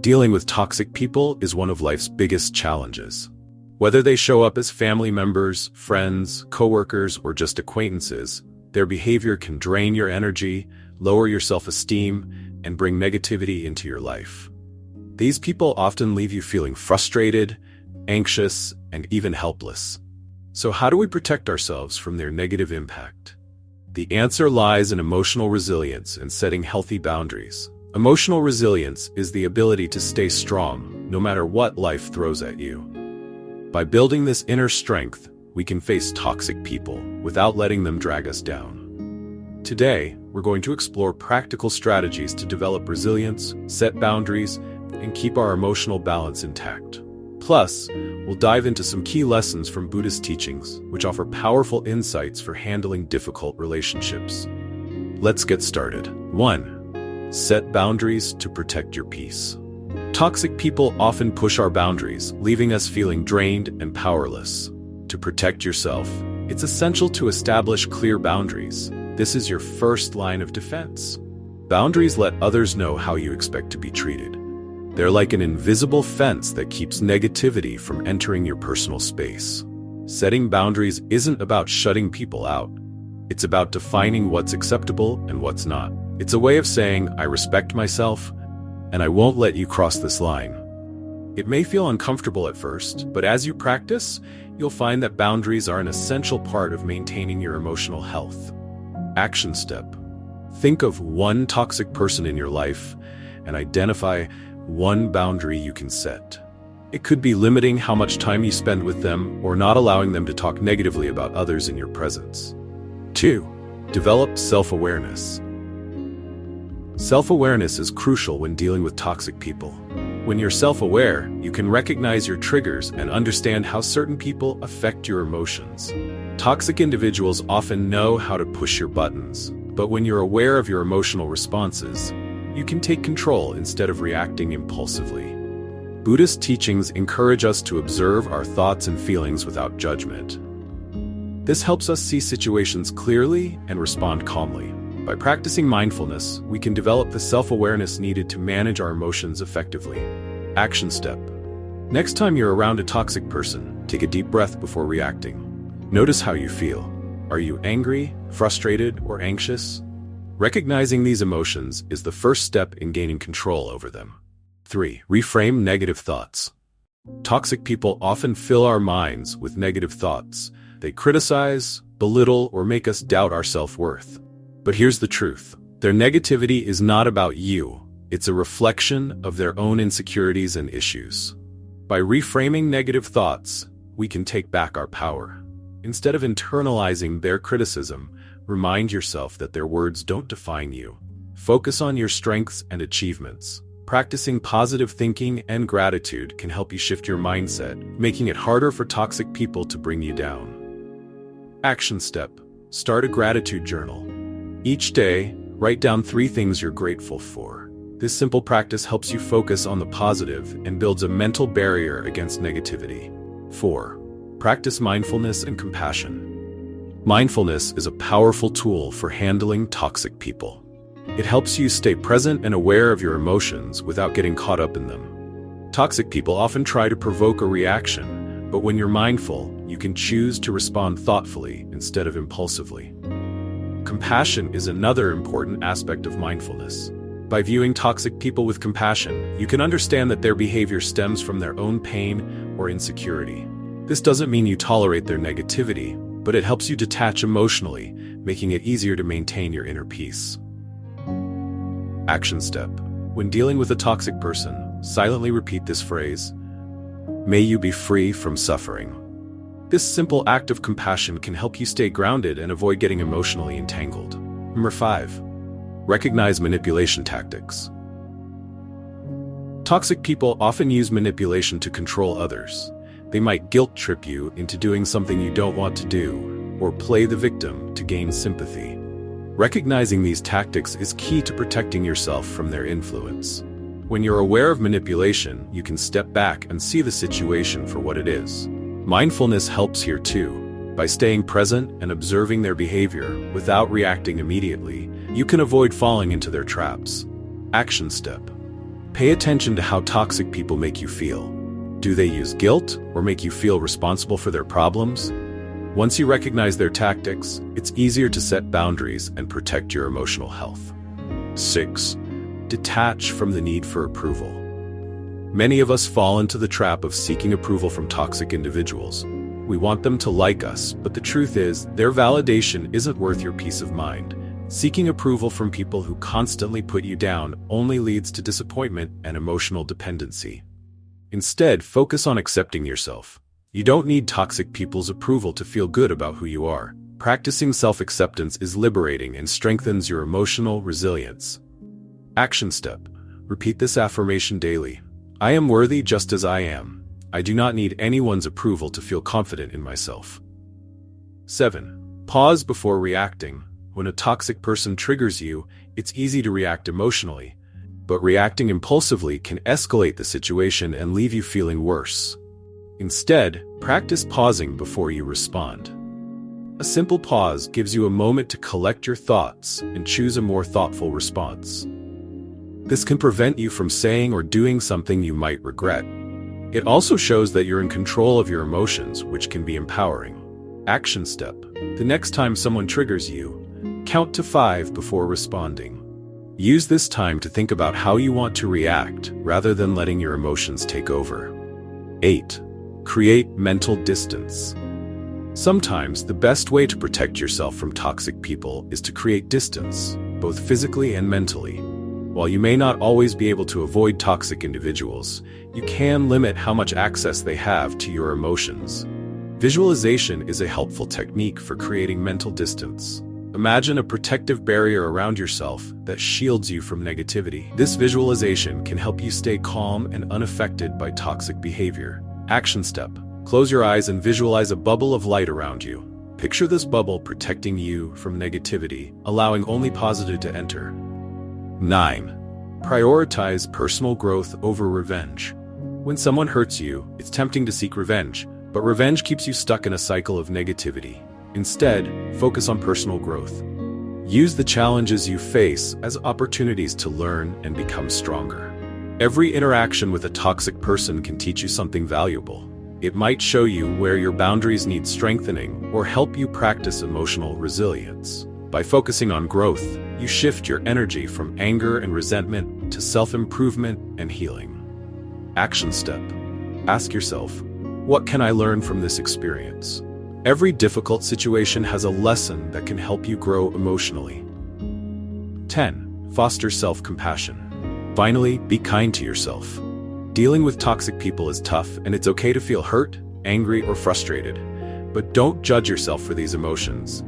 Dealing with toxic people is one of life's biggest challenges. Whether they show up as family members, friends, coworkers, or just acquaintances, their behavior can drain your energy, lower your self-esteem, and bring negativity into your life. These people often leave you feeling frustrated, anxious, and even helpless. So how do we protect ourselves from their negative impact? The answer lies in emotional resilience and setting healthy boundaries. Emotional resilience is the ability to stay strong, no matter what life throws at you. By building this inner strength, we can face toxic people without letting them drag us down. Today, we're going to explore practical strategies to develop resilience, set boundaries, and keep our emotional balance intact. Plus, we'll dive into some key lessons from Buddhist teachings, which offer powerful insights for handling difficult relationships. Let's get started. 1. Set boundaries to protect your peace. Toxic people often push our boundaries, leaving us feeling drained and powerless. To protect yourself, it's essential to establish clear boundaries. This is your first line of defense. Boundaries let others know how you expect to be treated. They're like an invisible fence that keeps negativity from entering your personal space. Setting boundaries isn't about shutting people out. It's about defining what's acceptable and what's not. It's a way of saying, I respect myself, and I won't let you cross this line. It may feel uncomfortable at first, but as you practice, you'll find that boundaries are an essential part of maintaining your emotional health. Action step. Think of one toxic person in your life and identify one boundary you can set. It could be limiting how much time you spend with them or not allowing them to talk negatively about others in your presence. 2. Develop self-awareness. Self-awareness is crucial when dealing with toxic people. When you're self-aware, you can recognize your triggers and understand how certain people affect your emotions. Toxic individuals often know how to push your buttons, but when you're aware of your emotional responses, you can take control instead of reacting impulsively. Buddhist teachings encourage us to observe our thoughts and feelings without judgment. This helps us see situations clearly and respond calmly. By practicing mindfulness, we can develop the self-awareness needed to manage our emotions effectively. Action step. Next time you're around a toxic person, take a deep breath before reacting. Notice how you feel. Are you angry, frustrated, or anxious? Recognizing these emotions is the first step in gaining control over them. 3. Reframe negative thoughts. Toxic people often fill our minds with negative thoughts. They criticize, belittle, or make us doubt our self-worth. But here's the truth. Their negativity is not about you. It's a reflection of their own insecurities and issues. By reframing negative thoughts, we can take back our power. Instead of internalizing their criticism, remind yourself that their words don't define you. Focus on your strengths and achievements. Practicing positive thinking and gratitude can help you shift your mindset, making it harder for toxic people to bring you down. Action step. Start a gratitude journal. Each day, write down 3 things you're grateful for. This simple practice helps you focus on the positive and builds a mental barrier against negativity. 4. Practice mindfulness and compassion. Mindfulness is a powerful tool for handling toxic people. It helps you stay present and aware of your emotions without getting caught up in them. Toxic people often try to provoke a reaction, but when you're mindful, you can choose to respond thoughtfully instead of impulsively. Compassion is another important aspect of mindfulness. By viewing toxic people with compassion, you can understand that their behavior stems from their own pain or insecurity. This doesn't mean you tolerate their negativity, but it helps you detach emotionally, making it easier to maintain your inner peace. Action step. When dealing with a toxic person, silently repeat this phrase: "May you be free from suffering." This simple act of compassion can help you stay grounded and avoid getting emotionally entangled. Number 5. Recognize manipulation tactics. Toxic people often use manipulation to control others. They might guilt trip you into doing something you don't want to do, or play the victim to gain sympathy. Recognizing these tactics is key to protecting yourself from their influence. When you're aware of manipulation, you can step back and see the situation for what it is. Mindfulness helps here too. By staying present and observing their behavior without reacting immediately, you can avoid falling into their traps. Action step. Pay attention to how toxic people make you feel. Do they use guilt or make you feel responsible for their problems? Once you recognize their tactics, it's easier to set boundaries and protect your emotional health. 6. Detach from the need for approval. Many of us fall into the trap of seeking approval from toxic individuals. We want them to like us, but the truth is, their validation isn't worth your peace of mind. Seeking approval from people who constantly put you down only leads to disappointment and emotional dependency. Instead, focus on accepting yourself. You don't need toxic people's approval to feel good about who you are. Practicing self-acceptance is liberating and strengthens your emotional resilience. Action step. Repeat this affirmation daily. I am worthy just as I am. I do not need anyone's approval to feel confident in myself. 7. Pause before reacting. When a toxic person triggers you, it's easy to react emotionally, but reacting impulsively can escalate the situation and leave you feeling worse. Instead, practice pausing before you respond. A simple pause gives you a moment to collect your thoughts and choose a more thoughtful response. This can prevent you from saying or doing something you might regret. It also shows that you're in control of your emotions, which can be empowering. Action step. The next time someone triggers you, count to 5 before responding. Use this time to think about how you want to react rather than letting your emotions take over. 8. Create mental distance. Sometimes the best way to protect yourself from toxic people is to create distance, both physically and mentally. While you may not always be able to avoid toxic individuals, you can limit how much access they have to your emotions. Visualization is a helpful technique for creating mental distance. Imagine a protective barrier around yourself that shields you from negativity. This visualization can help you stay calm and unaffected by toxic behavior. Action step. Close your eyes and visualize a bubble of light around you. Picture this bubble protecting you from negativity, allowing only positive to enter. 9. Prioritize personal growth over revenge. When someone hurts you, it's tempting to seek revenge, but revenge keeps you stuck in a cycle of negativity. Instead, focus on personal growth. Use the challenges you face as opportunities to learn and become stronger. Every interaction with a toxic person can teach you something valuable. It might show you where your boundaries need strengthening or help you practice emotional resilience. By focusing on growth, you shift your energy from anger and resentment to self-improvement and healing. Action step. Ask yourself, what can I learn from this experience? Every difficult situation has a lesson that can help you grow emotionally. 10. Foster self-compassion. Finally, be kind to yourself. Dealing with toxic people is tough, and it's okay to feel hurt, angry, or frustrated. But don't judge yourself for these emotions.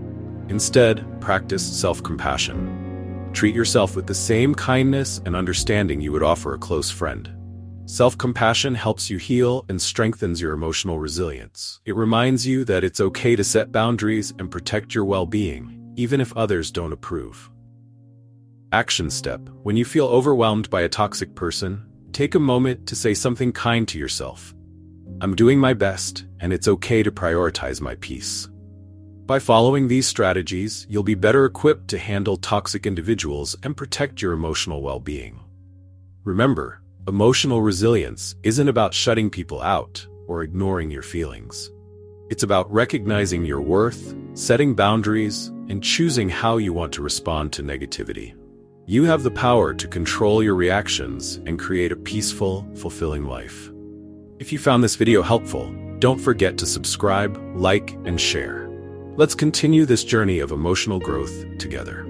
Instead, practice self-compassion. Treat yourself with the same kindness and understanding you would offer a close friend. Self-compassion helps you heal and strengthens your emotional resilience. It reminds you that it's okay to set boundaries and protect your well-being, even if others don't approve. Action step. When you feel overwhelmed by a toxic person, take a moment to say something kind to yourself. I'm doing my best, and it's okay to prioritize my peace. By following these strategies, you'll be better equipped to handle toxic individuals and protect your emotional well-being. Remember, emotional resilience isn't about shutting people out or ignoring your feelings. It's about recognizing your worth, setting boundaries, and choosing how you want to respond to negativity. You have the power to control your reactions and create a peaceful, fulfilling life. If you found this video helpful, don't forget to subscribe, like, and share. Let's continue this journey of emotional growth together.